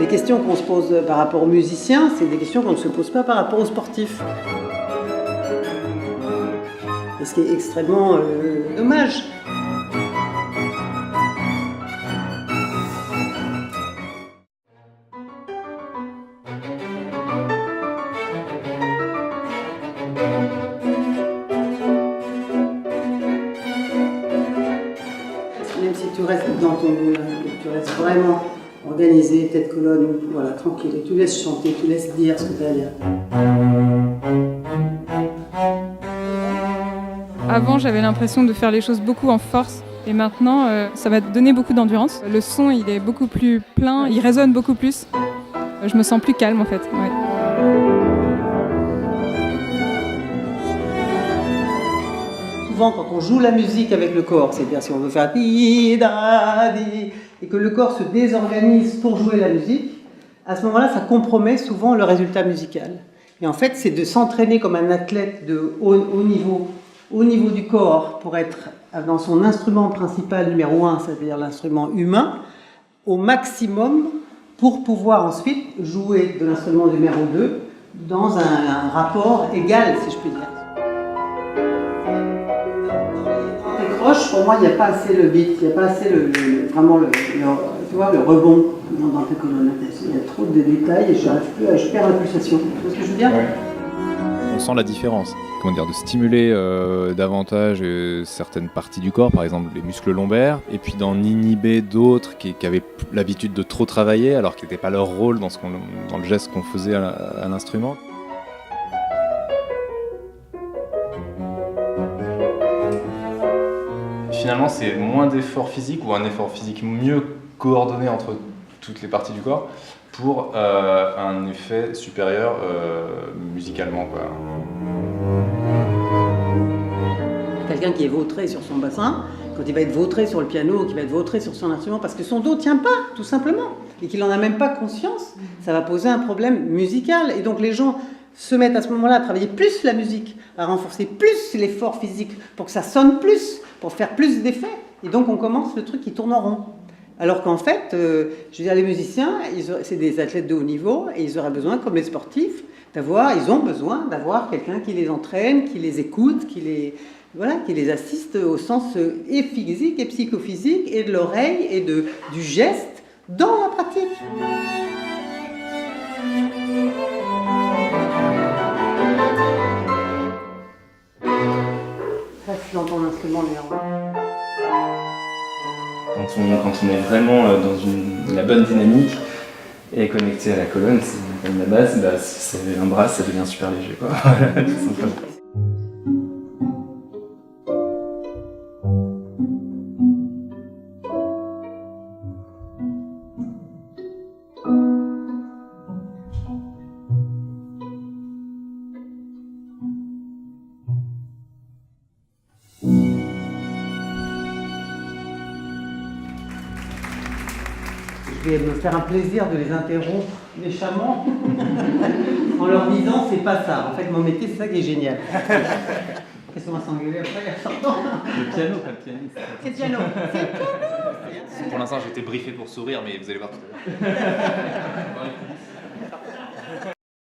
Les questions qu'on se pose par rapport aux musiciens, c'est des questions qu'on ne se pose pas par rapport aux sportifs. Et ce qui est extrêmement dommage. Même si tu restes dans ton boulot, tu restes vraiment organisé, tête colonne, voilà, tranquille, et tu laisses chanter, tu laisses dire ce que tu as à dire. Avant, j'avais l'impression de faire les choses beaucoup en force, et maintenant, ça va donner beaucoup d'endurance. Le son, il est beaucoup plus plein, il résonne beaucoup plus. Je me sens plus calme en fait. Ouais. Souvent, quand on joue la musique avec le corps, c'est-à-dire si on veut faire di da di et que le corps se désorganise pour jouer la musique, à ce moment-là, ça compromet souvent le résultat musical. Et en fait, c'est de s'entraîner comme un athlète de haut niveau du corps pour être dans son instrument principal numéro 1, c'est-à-dire l'instrument humain, au maximum pour pouvoir ensuite jouer de l'instrument numéro 2 dans un rapport égal, si je puis dire. Pour moi, il n'y a pas assez le beat, il n'y a pas assez vraiment tu vois, le rebond dans ta colonne. Il y a trop de détails et je perds la pulsation. Tu vois ce que je veux dire ? Ouais. On sent la différence. Comment dire, de stimuler davantage certaines parties du corps, par exemple les muscles lombaires, et puis d'en inhiber d'autres qui avaient l'habitude de trop travailler, alors qu'ils n'étaient pas leur rôle dans le geste qu'on faisait à l'instrument. Finalement, c'est moins d'efforts physiques ou un effort physique mieux coordonné entre toutes les parties du corps pour un effet supérieur musicalement, quoi. Quelqu'un qui est vautré sur son bassin, quand il va être vautré sur le piano, qui va être vautré sur son instrument parce que son dos ne tient pas, tout simplement, et qu'il n'en a même pas conscience, ça va poser un problème musical. Et donc les gens se mettent à ce moment-là à travailler plus la musique, à renforcer plus l'effort physique pour que ça sonne plus, pour faire plus d'effets. Et donc on commence le truc qui tourne en rond. Alors qu'en fait, je veux dire, les musiciens, c'est des athlètes de haut niveau et ils auraient besoin, comme les sportifs, ils ont besoin d'avoir quelqu'un qui les entraîne, qui les écoute, qui les assiste au sens et physique et psychophysique et de l'oreille et du geste dans la pratique. Dans ton instrument numéro 1. Quand on est vraiment dans la bonne dynamique et connecté à la colonne, c'est comme la basse, si c'est un bras, ça devient super léger, quoi. Voilà, tout simplement. Je vais me faire un plaisir de les interrompre méchamment en leur disant c'est pas ça. En fait, mon métier, c'est ça qui est génial. Qu'est-ce qu'on va s'engueuler après en sortant ? Le piano, pas le pianiste. C'est le piano. C'est le piano. Pour l'instant, j'ai été briefé pour sourire, mais vous allez voir tout à l'heure.